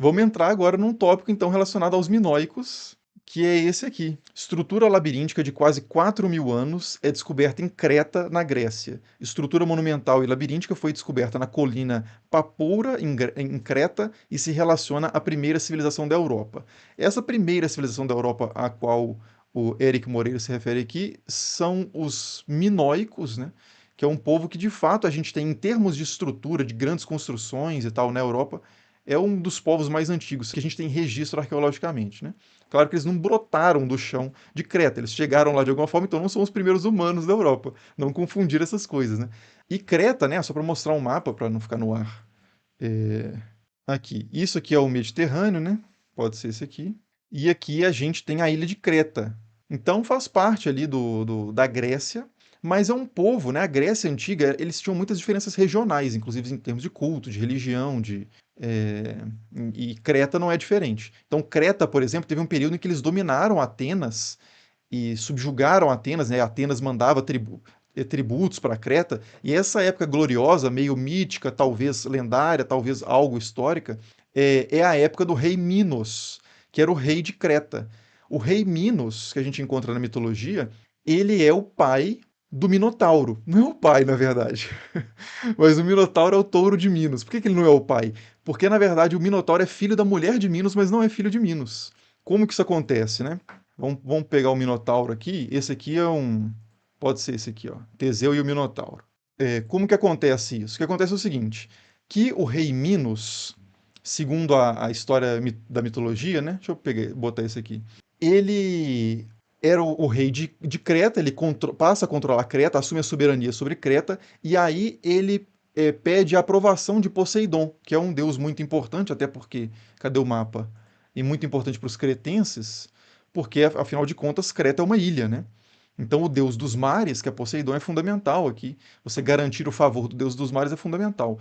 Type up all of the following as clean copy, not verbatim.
Vamos entrar agora num tópico então relacionado aos minoicos, que é esse aqui. Estrutura labiríntica de quase 4.000 anos é descoberta em Creta, na Grécia. Estrutura monumental e labiríntica foi descoberta na colina Papoura, em Creta, e se relaciona à primeira civilização da Europa. Essa primeira civilização da Europa a qual o Eric Moreira se refere aqui são os minoicos, né? Que é um povo que de fato a gente tem em termos de estrutura, de grandes construções e tal na Europa, é um dos povos mais antigos que a gente tem registro arqueologicamente, né? Claro que eles não brotaram do chão de Creta, eles chegaram lá de alguma forma, então não são os primeiros humanos da Europa. Não confundir essas coisas, né? E Creta, né, só para mostrar um mapa, para não ficar no ar. É, aqui, isso aqui é o Mediterrâneo, né? Pode ser esse aqui. E aqui a gente tem a ilha de Creta. Então faz parte ali da Grécia, mas é um povo, né? A Grécia antiga, eles tinham muitas diferenças regionais, inclusive em termos de culto, de religião, é, e Creta não é diferente. Então Creta, por exemplo, teve um período em que eles dominaram Atenas e subjugaram Atenas, né? Atenas mandava tributos para Creta, e essa época gloriosa, meio mítica, talvez lendária, talvez algo histórica, é a época do rei Minos, que era o rei de Creta. O rei Minos, que a gente encontra na mitologia, ele é o pai do Minotauro. Não é o pai, na verdade. Mas o Minotauro é o touro de Minos. Por que ele não é o pai? Porque, na verdade, o Minotauro é filho da mulher de Minos, mas não é filho de Minos. Como que isso acontece, né? Vamos pegar o Minotauro aqui. Esse aqui é um. Pode ser esse aqui, ó. Teseu e o Minotauro. Como que acontece isso? O que acontece é o seguinte: que o rei Minos, segundo a história da mitologia, né? Deixa eu botar esse aqui. Ele era o rei de Creta, ele passa a controlar Creta, assume a soberania sobre Creta, e aí ele pede a aprovação de Poseidon, que é um deus muito importante, até porque, cadê o mapa? E muito importante para os cretenses, porque afinal de contas Creta é uma ilha, né? Então o deus dos mares, que é Poseidon, é fundamental aqui. Você garantir o favor do deus dos mares é fundamental.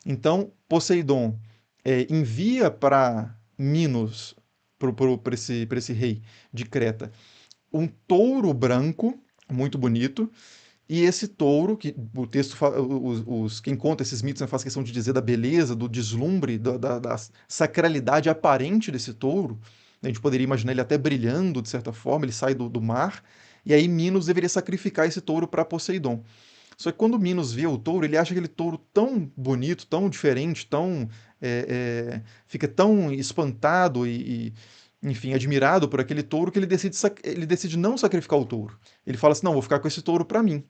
Então Poseidon envia para Minos, para esse rei de Creta, um touro branco, muito bonito, e esse touro, que o texto, quem conta esses mitos, né, faz questão de dizer da beleza, do deslumbre, da sacralidade aparente desse touro. A gente poderia imaginar ele até brilhando, de certa forma, ele sai do mar, e aí Minos deveria sacrificar esse touro para Poseidon. Só que quando Minos vê o touro, ele acha aquele touro tão bonito, tão diferente, fica tão espantado enfim, admirado por aquele touro que ele decide não sacrificar o touro. Ele fala assim, não, vou ficar com esse touro para mim.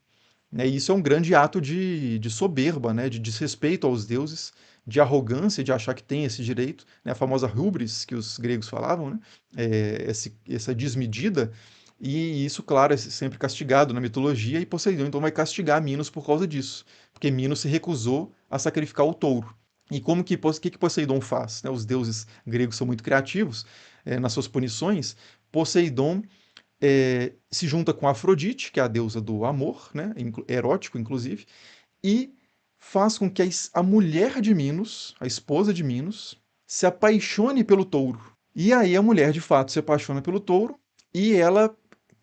Né? E isso é um grande ato de soberba, né? De desrespeito aos deuses, de arrogância, de achar que tem esse direito, né? A famosa hubris que os gregos falavam, né? Essa desmedida, e isso, claro, é sempre castigado na mitologia, e Poseidon então vai castigar Minos por causa disso, porque Minos se recusou a sacrificar o touro. E que Poseidon faz? Né? Os deuses gregos são muito criativos nas suas punições. Poseidon se junta com Afrodite, que é a deusa do amor, né, erótico inclusive, e faz com que a mulher de Minos, a esposa de Minos, se apaixone pelo touro. E aí a mulher de fato se apaixona pelo touro e ela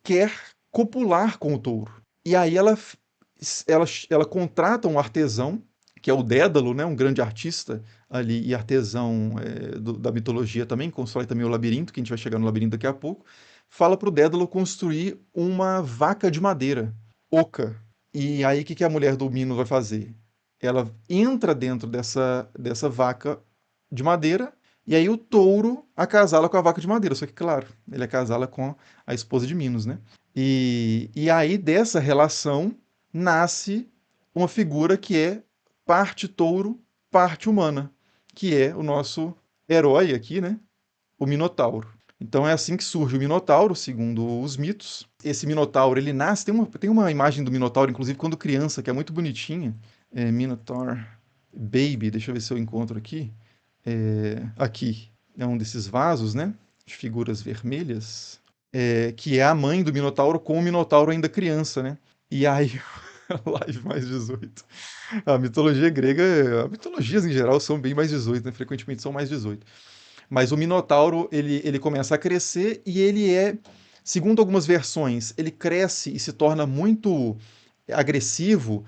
quer copular com o touro. E aí ela contrata um artesão, que é o Dédalo, né, um grande artista ali e artesão da mitologia também, constrói também o labirinto, que a gente vai chegar no labirinto daqui a pouco, fala para o Dédalo construir uma vaca de madeira, oca. E aí o que a mulher do Minos vai fazer? Ela entra dentro dessa vaca de madeira e aí o touro acasala com a vaca de madeira. Só que, claro, ele acasala com a esposa de Minos, né? E aí dessa relação nasce uma figura que é parte touro, parte humana, que é o nosso herói aqui, né? O Minotauro. Então é assim que surge o Minotauro, segundo os mitos. Esse Minotauro, ele nasce, tem uma imagem do Minotauro, inclusive quando criança, que é muito bonitinha. Minotaur Baby, deixa eu ver se eu encontro aqui. Aqui, é um desses vasos, né? De figuras vermelhas. Que é a mãe do Minotauro com o Minotauro ainda criança, né? E aí, live mais 18. A mitologia grega, as mitologias em geral são bem mais 18, né? Frequentemente são mais 18. Mas o Minotauro, ele começa a crescer e ele segundo algumas versões, ele cresce e se torna muito agressivo.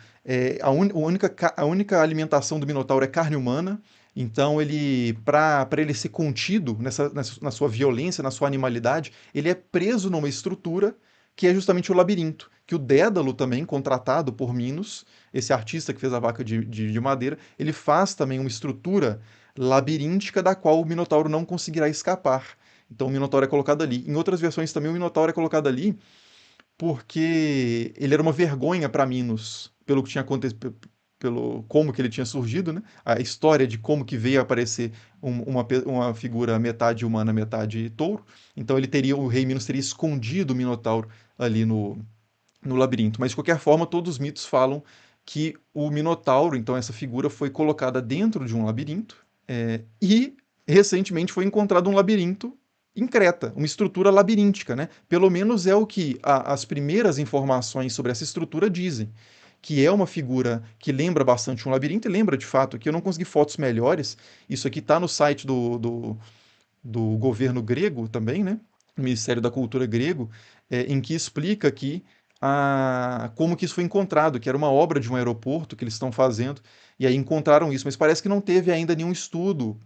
A única alimentação do Minotauro é carne humana. Então ele, para ele ser contido na sua violência, na sua animalidade, ele é preso numa estrutura que é justamente o labirinto. Que o Dédalo também, contratado por Minos, esse artista que fez a vaca de madeira, ele faz também uma estrutura labiríntica da qual o Minotauro não conseguirá escapar. Então o Minotauro é colocado ali. Em outras versões também o Minotauro é colocado ali porque ele era uma vergonha para Minos, pelo que tinha acontecido, pelo como que ele tinha surgido, né? A história de como que veio a aparecer uma figura metade humana, metade touro. Então o rei Minos teria escondido o Minotauro ali no labirinto. Mas de qualquer forma, todos os mitos falam que o Minotauro, então essa figura, foi colocada dentro de um labirinto e recentemente foi encontrado um labirinto em Creta, uma estrutura labiríntica, né? Pelo menos é o que as primeiras informações sobre essa estrutura dizem, que é uma figura que lembra bastante um labirinto, e lembra de fato que eu não consegui fotos melhores. Isso aqui está no site do governo grego também, né? Ministério da Cultura grego, em que explica que como que isso foi encontrado, que era uma obra de um aeroporto que eles estão fazendo, e aí encontraram isso, mas parece que não teve ainda nenhum estudo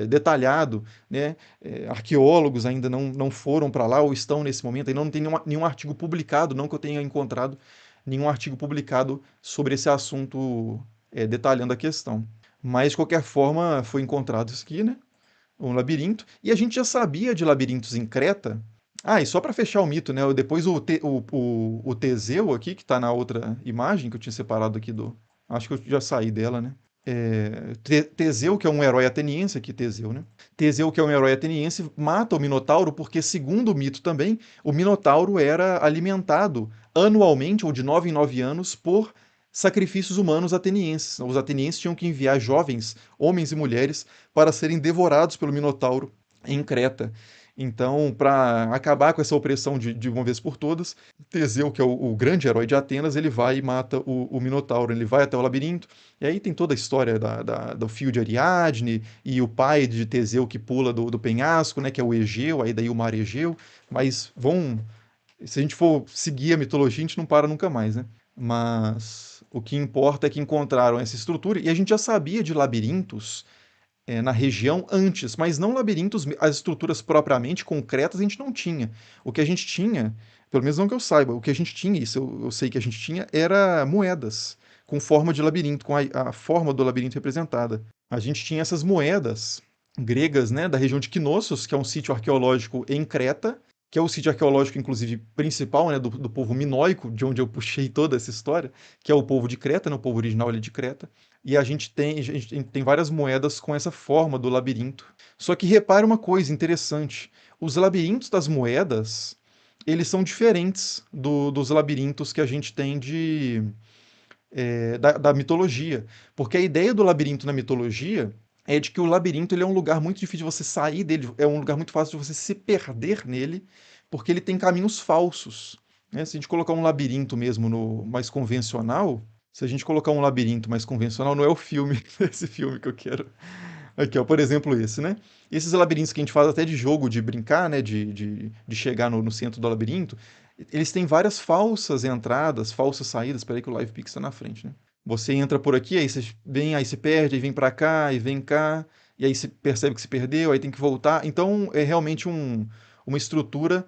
detalhado, né? Arqueólogos ainda não foram para lá ou estão nesse momento, ainda não tem nenhum artigo publicado, não que eu tenha encontrado nenhum artigo publicado sobre esse assunto detalhando a questão. Mas, de qualquer forma, foi encontrado isso aqui, né? Um labirinto. E a gente já sabia de labirintos em Creta. Ah, e só para fechar o mito, né? Depois o Teseu aqui, que está na outra imagem que eu tinha separado aqui do. Acho que eu já saí dela, né? Teseu, que é um herói ateniense, aqui Teseu, né? Teseu, que é um herói ateniense, mata o Minotauro porque, segundo o mito também, o Minotauro era alimentado anualmente, ou de 9 em 9 anos, por sacrifícios humanos atenienses. Os atenienses tinham que enviar jovens, homens e mulheres, para serem devorados pelo Minotauro em Creta. Então, para acabar com essa opressão de uma vez por todas, Teseu, que é o grande herói de Atenas, ele vai e mata o Minotauro. Ele vai até o labirinto, e aí tem toda a história do fio de Ariadne e o pai de Teseu que pula do penhasco, né, que é o Egeu, aí daí o mar Egeu. Mas se a gente for seguir a mitologia, a gente não para nunca mais, né? Mas o que importa é que encontraram essa estrutura, e a gente já sabia de labirintos na região antes, mas não labirintos, as estruturas propriamente concretas a gente não tinha. O que a gente tinha, pelo menos não que eu saiba, o que a gente tinha, isso eu sei que a gente tinha, era moedas com forma de labirinto, com a forma do labirinto representada. A gente tinha essas moedas gregas, né, da região de Knossos, que é um sítio arqueológico em Creta, que é o sítio arqueológico, inclusive, principal, né, do povo minoico, de onde eu puxei toda essa história, que é o povo de Creta, né, o povo original ali de Creta. E a gente tem várias moedas com essa forma do labirinto. Só que repara uma coisa interessante: os labirintos das moedas, eles são diferentes dos labirintos que a gente tem da mitologia. Porque a ideia do labirinto na mitologia é de que o labirinto ele é um lugar muito difícil de você sair dele, é um lugar muito fácil de você se perder nele, porque ele tem caminhos falsos, né? Se a gente colocar um labirinto mesmo no mais convencional, se a gente colocar um labirinto mais convencional, não é o filme, esse filme que eu quero. Aqui, ó, por exemplo, esse, né? Esses labirintos que a gente faz até de jogo, de brincar, né? De chegar no centro do labirinto, eles têm várias falsas entradas, falsas saídas. Espera aí que o Live Pix está na frente, né? Você entra por aqui, aí você vem, aí se perde, aí vem para cá, e vem cá, e aí você percebe que se perdeu, aí tem que voltar. Então é realmente uma estrutura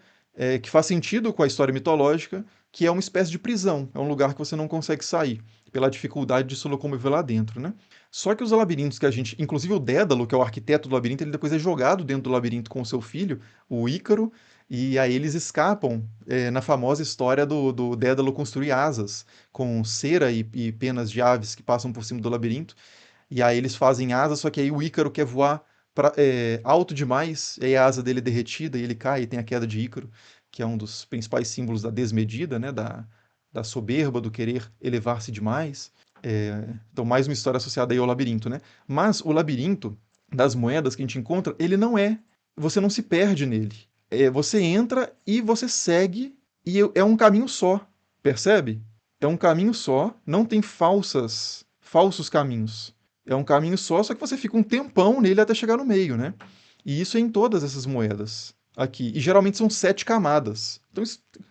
que faz sentido com a história mitológica, que é uma espécie de prisão, é um lugar que você não consegue sair, pela dificuldade de se locomover lá dentro, né? Só que os labirintos que a gente, inclusive o Dédalo, que é o arquiteto do labirinto, ele depois é jogado dentro do labirinto com o seu filho, o Ícaro, e aí eles escapam na famosa história do Dédalo construir asas com cera e penas de aves que passam por cima do labirinto. E aí eles fazem asas, só que aí o Ícaro quer voar alto demais, e aí a asa dele é derretida e ele cai e tem a queda de Ícaro, que é um dos principais símbolos da desmedida, né, da soberba, do querer elevar-se demais. Então, mais uma história associada aí ao labirinto, né? Mas o labirinto das moedas que a gente encontra, ele não é. Você não se perde nele. Você entra e você segue, e é um caminho só. Percebe? É um caminho só, não tem falsos caminhos. É um caminho só que você fica um tempão nele até chegar no meio, né? E isso é em todas essas moedas. aqui. E geralmente são 7 camadas. Então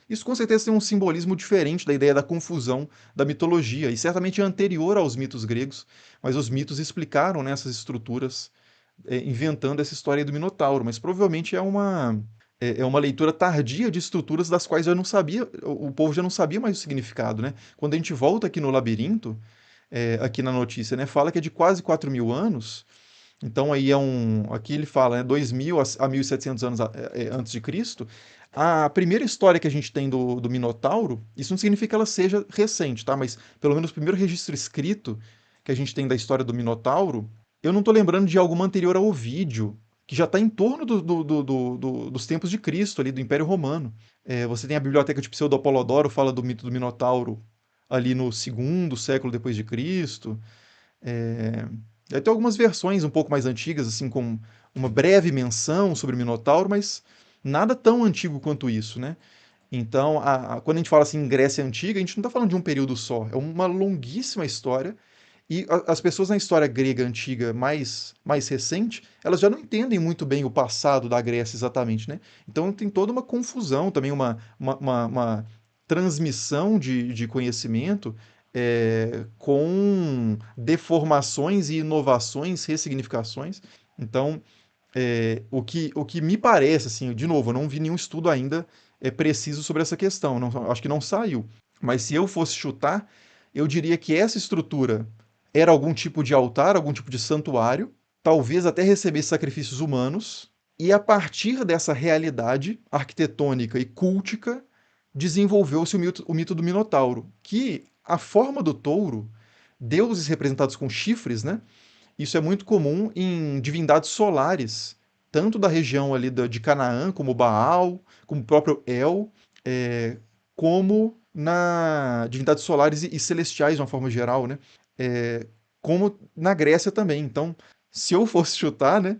isso com certeza tem um simbolismo diferente da ideia da confusão da mitologia, e certamente é anterior aos mitos gregos, mas os mitos explicaram, né, essas estruturas, inventando essa história aí do Minotauro, mas provavelmente é uma leitura tardia de estruturas das quais eu não sabia, o povo já não sabia mais o significado, né? Quando a gente volta aqui no labirinto, aqui na notícia, né, fala que é de quase 4.000 anos. Então aí aqui ele fala, né, 2.000 a 1.700 anos antes de Cristo. A primeira história que a gente tem do Minotauro, isso não significa que ela seja recente, tá? Mas pelo menos o primeiro registro escrito que a gente tem da história do Minotauro, eu não tô lembrando de alguma anterior ao Ovídio, que já está em torno dos tempos de Cristo, ali, do Império Romano. Você tem a Biblioteca de Pseudo-Apolodoro, fala do mito do Minotauro ali no segundo século depois de Cristo. É, Tem algumas versões um pouco mais antigas, assim, com uma breve menção sobre o Minotauro, mas nada tão antigo quanto isso, né? Então, quando a gente fala assim em Grécia Antiga, a gente não está falando de um período só, é uma longuíssima história. E as pessoas na história grega antiga mais recente, elas já não entendem muito bem o passado da Grécia exatamente, né? Então tem toda uma confusão, também uma transmissão de conhecimento, com deformações e inovações, ressignificações. Então, o que me parece, assim, de novo, eu não vi nenhum estudo ainda preciso sobre essa questão, acho que não saiu. Mas se eu fosse chutar, eu diria que essa estrutura era algum tipo de altar, algum tipo de santuário, talvez até recebesse sacrifícios humanos, e a partir dessa realidade arquitetônica e cultica, desenvolveu-se o mito do Minotauro, que a forma do touro, deuses representados com chifres, né? Isso é muito comum em divindades solares, tanto da região ali de Canaã, como Baal, como o próprio El, é, como na divindades solares e celestiais de uma forma geral, né? É, como na Grécia também. Então, se eu fosse chutar, né,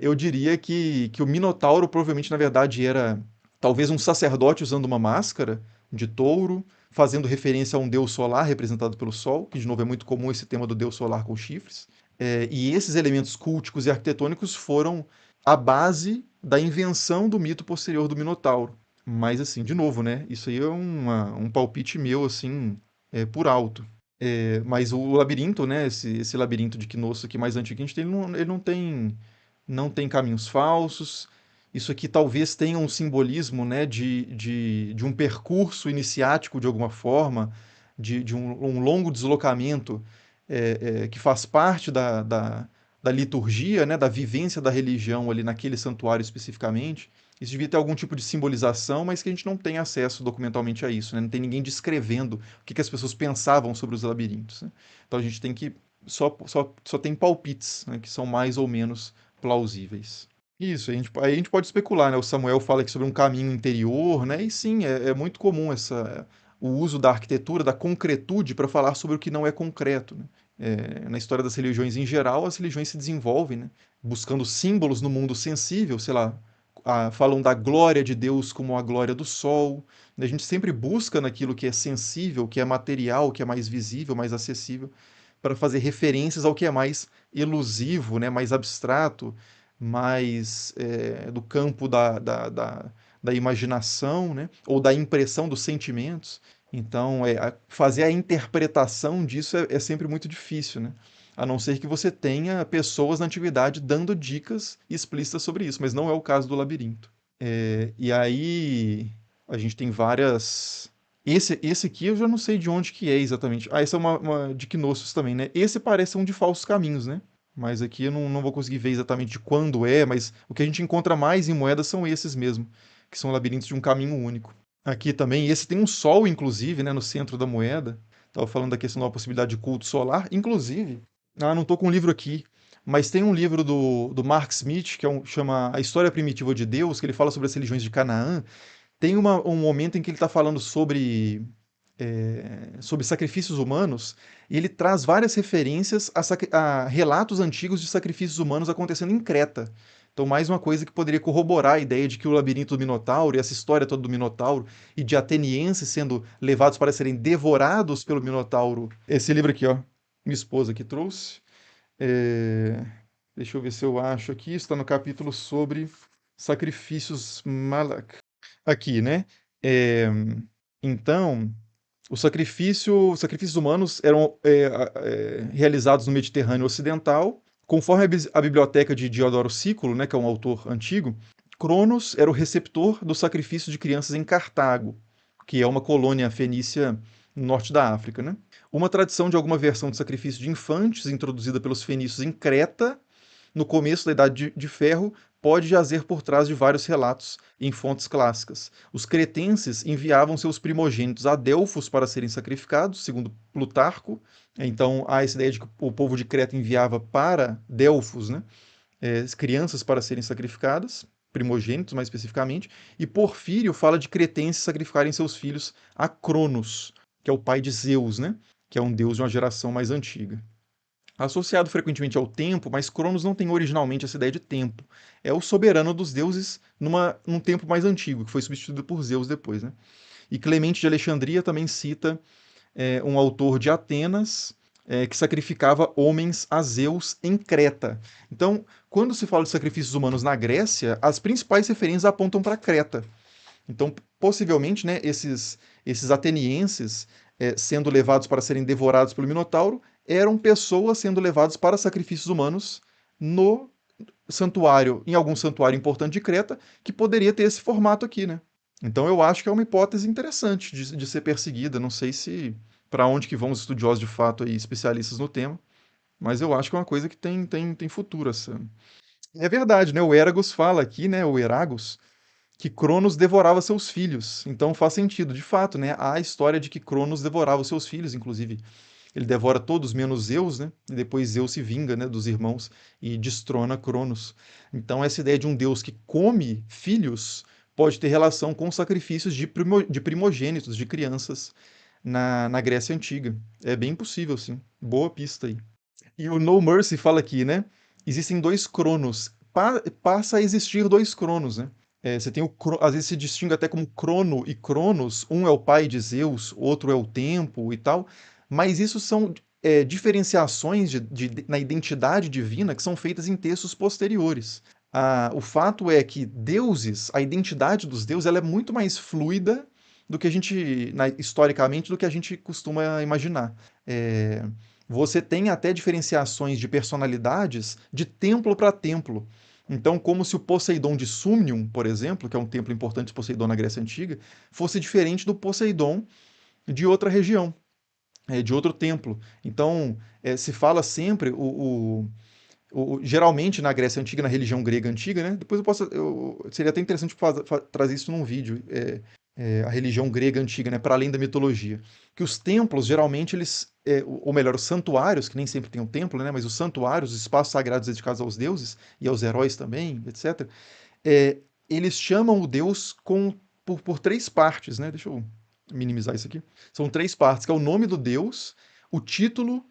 eu diria que o Minotauro provavelmente, na verdade, era talvez um sacerdote usando uma máscara de touro, fazendo referência a um deus solar representado pelo Sol, que de novo é muito comum esse tema do deus solar com chifres. E esses elementos culticos e arquitetônicos foram a base da invenção do mito posterior do Minotauro. Mas assim, de novo, né? Isso aí é um palpite meu, assim, por alto. Mas o labirinto, né? Esse labirinto de Knossos aqui mais antigo que a gente tem, ele não tem caminhos falsos. Isso aqui talvez tenha um simbolismo, né, de um percurso iniciático de alguma forma, de um longo deslocamento, que faz parte da liturgia, né, da vivência da religião ali naquele santuário especificamente. Isso devia ter algum tipo de simbolização, mas que a gente não tem acesso documentalmente a isso, né? Não tem ninguém descrevendo o que as pessoas pensavam sobre os labirintos, né? Então a gente tem que só tem palpites, né, que são mais ou menos plausíveis. Isso, aí a gente pode especular, né? O Samuel fala aqui sobre um caminho interior, né? E sim, é muito comum o uso da arquitetura, da concretude, para falar sobre o que não é concreto, né? Na história das religiões em geral, as religiões se desenvolvem, né, buscando símbolos no mundo sensível, sei lá, falam da glória de Deus como a glória do sol, né? A gente sempre busca naquilo que é sensível, que é material, que é mais visível, mais acessível, para fazer referências ao que é mais elusivo, né, mais abstrato, mais do campo da imaginação, né, ou da impressão dos sentimentos. Então, fazer a interpretação disso é sempre muito difícil, né? A não ser que você tenha pessoas na antiguidade dando dicas explícitas sobre isso, mas não é o caso do labirinto. E aí a gente tem várias. Esse aqui eu já não sei de onde que é exatamente. Ah, esse é uma de Knossos também, né? Esse parece um de Falsos Caminhos, né? Mas aqui eu não vou conseguir ver exatamente de quando é, mas o que a gente encontra mais em moedas são esses mesmo, que são labirintos de um caminho único. Aqui também, esse tem um sol, inclusive, né, no centro da moeda. Estava falando da questão da possibilidade de culto solar. Inclusive, não estou com um livro aqui, mas tem um livro do Mark Smith, que chama A História Primitiva de Deus, que ele fala sobre as religiões de Canaã. Tem um momento em que ele está falando sobre sacrifícios humanos, e ele traz várias referências a relatos antigos de sacrifícios humanos acontecendo em Creta. Então, mais uma coisa que poderia corroborar a ideia de que o labirinto do Minotauro e essa história toda do Minotauro e de atenienses sendo levados para serem devorados pelo Minotauro. Esse livro aqui, ó, minha esposa que trouxe. É, Deixa eu ver se eu acho aqui. Está no capítulo sobre Sacrifícios Malak. Aqui, né? É, então, os sacrifícios humanos eram realizados no Mediterrâneo Ocidental. Conforme a biblioteca de Diodoro Sículo, né, que é um autor antigo, Cronos era o receptor do sacrifício de crianças em Cartago, que é uma colônia fenícia no norte da África. Né? Uma tradição de alguma versão de sacrifício de infantes, introduzida pelos fenícios em Creta, no começo da Idade de Ferro, pode jazer por trás de vários relatos em fontes clássicas. Os cretenses enviavam seus primogênitos a Delfos para serem sacrificados, segundo Plutarco. Então há essa ideia de que o povo de Creta enviava para Delfos, né, crianças para serem sacrificadas, primogênitos mais especificamente, e Porfírio fala de cretenses sacrificarem seus filhos a Cronos, que é o pai de Zeus, né, que é um deus de uma geração mais antiga. Associado frequentemente ao tempo, mas Cronos não tem originalmente essa ideia de tempo. É o soberano dos deuses num tempo mais antigo, que foi substituído por Zeus depois. Né? E Clemente de Alexandria também cita um autor de Atenas que sacrificava homens a Zeus em Creta. Então, quando se fala de sacrifícios humanos na Grécia, as principais referências apontam para Creta. Então, possivelmente, né, esses atenienses sendo levados para serem devorados pelo Minotauro eram pessoas sendo levadas para sacrifícios humanos no santuário, em algum santuário importante de Creta, que poderia ter esse formato aqui, né? Então eu acho que é uma hipótese interessante de ser perseguida. Não sei se para onde que vão os estudiosos de fato aí, especialistas no tema, mas eu acho que é uma coisa que tem futuro. Essa. É verdade, né? O Eragus fala aqui, né? O Eragus, que Cronos devorava seus filhos. Então faz sentido, de fato, né? Há a história de que Cronos devorava seus filhos, inclusive. Ele devora todos menos Zeus, né? E depois Zeus se vinga, né, dos irmãos e destrona Cronos. Então essa ideia de um deus que come filhos pode ter relação com sacrifícios de primogênitos, de crianças na Grécia Antiga. É bem possível, sim. Boa pista aí. E o No Mercy fala aqui, né? Existem dois Cronos. Passa a existir dois Cronos, né? Você tem às vezes se distingue até como Crono e Cronos. Um é o pai de Zeus, outro é o tempo e tal. Mas isso são diferenciações na identidade divina que são feitas em textos posteriores. O fato é que deuses, a identidade dos deuses, ela é muito mais fluida do que a gente, historicamente, do que a gente costuma imaginar. É, você tem até diferenciações de personalidades de templo para templo. Então, como se o Poseidon de Sumnium, por exemplo, que é um templo importante de Poseidon na Grécia Antiga, fosse diferente do Poseidon de outra região, de outro templo. Então, se fala sempre, geralmente na Grécia Antiga, na religião grega antiga, né? Depois seria até interessante trazer isso num vídeo, a religião grega antiga, né? Para além da mitologia. Que os templos, geralmente, ou melhor, os santuários, que nem sempre tem um templo, né? Mas os santuários, os espaços sagrados dedicados aos deuses e aos heróis também, etc., é, eles chamam o deus por três partes, né? Deixa eu minimizar isso aqui. São três partes, que é o nome do deus, o título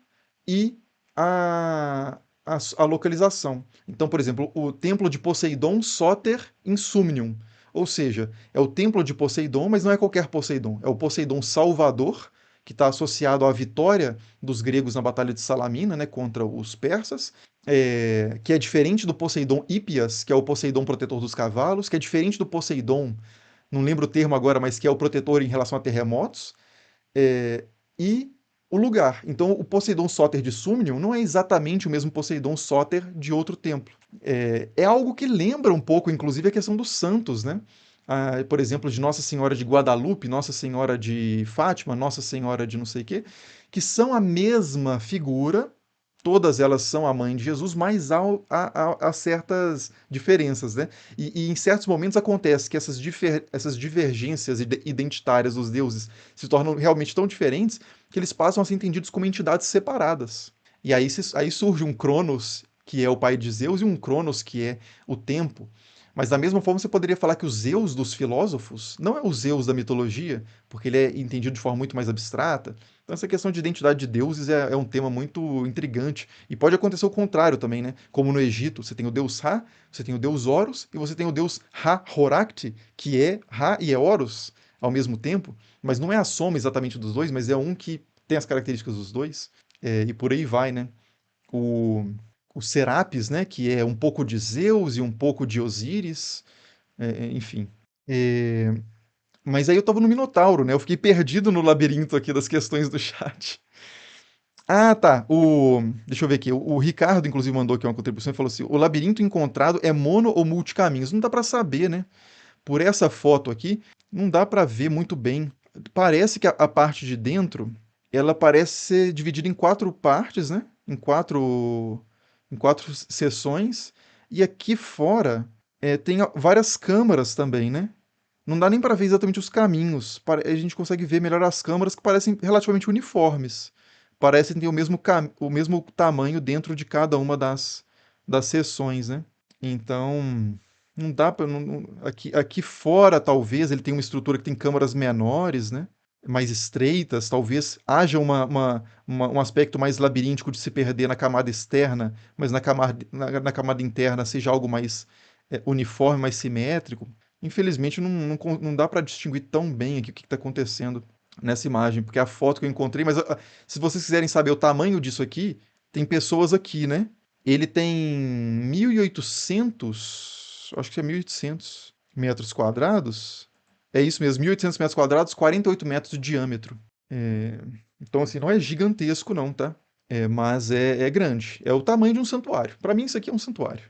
e a localização. Então, por exemplo, o templo de Poseidon Soter em Sumnium. Ou seja, é o templo de Poseidon, mas não é qualquer Poseidon. É o Poseidon Salvador, que está associado à vitória dos gregos na Batalha de Salamina, né, contra os persas, que é diferente do Poseidon Hípias, que é o Poseidon protetor dos cavalos, que é diferente do Poseidon, não lembro o termo agora, mas que é o protetor em relação a terremotos, e o lugar. Então, o Poseidon Soter de Sumnium não é exatamente o mesmo Poseidon Soter de outro templo. É algo que lembra um pouco, inclusive, a questão dos santos, né? Por exemplo, de Nossa Senhora de Guadalupe, Nossa Senhora de Fátima, Nossa Senhora de não sei o quê, que são a mesma figura, todas elas são a mãe de Jesus, mas há certas diferenças, né? E em certos momentos acontece que essas divergências identitárias dos deuses se tornam realmente tão diferentes que eles passam a ser entendidos como entidades separadas. E aí surge um Cronos, que é o pai de Zeus, e um Cronos, que é o tempo. Mas da mesma forma você poderia falar que o Zeus dos filósofos não é o Zeus da mitologia, porque ele é entendido de forma muito mais abstrata. Então essa questão de identidade de deuses é um tema muito intrigante. E pode acontecer o contrário também, né? Como no Egito, você tem o deus Ra, você tem o deus Horus, e você tem o deus Ra-Horakhti, que é Ra e é Horus ao mesmo tempo, mas não é a soma exatamente dos dois, mas é um que tem as características dos dois, e por aí vai, né? O, o Serapis, né? Que é um pouco de Zeus e um pouco de Osíris, enfim. É, mas aí eu tava no Minotauro, né? Eu fiquei perdido no labirinto aqui das questões do chat. Ah, tá. Deixa eu ver aqui. O Ricardo, inclusive, mandou aqui uma contribuição e falou assim: o labirinto encontrado é mono ou multicaminhos? Não dá pra saber, né? Por essa foto aqui, não dá pra ver muito bem. Parece que a parte de dentro, ela parece ser dividida em quatro partes, né? Em quatro seções. E aqui fora tem várias câmaras também, né? Não dá nem pra ver exatamente os caminhos. A gente consegue ver melhor as câmaras que parecem relativamente uniformes. Parecem ter o mesmo tamanho dentro de cada uma das seções, né? Então, não dá para. Aqui fora, talvez, ele tenha uma estrutura que tem câmaras menores, né? Mais estreitas, talvez haja um aspecto mais labiríntico de se perder na camada externa, mas na camada interna seja algo mais uniforme, mais simétrico. Infelizmente, não dá para distinguir tão bem aqui o que está acontecendo nessa imagem, porque é a foto que eu encontrei, mas se vocês quiserem saber o tamanho disso aqui, tem pessoas aqui, né? Ele tem 1.800, acho que é 1.800 metros quadrados. É isso mesmo, 1.800 metros quadrados, 48 metros de diâmetro. É, então, assim, não é gigantesco, não, tá? Mas é grande. É o tamanho de um santuário. Para mim, isso aqui é um santuário.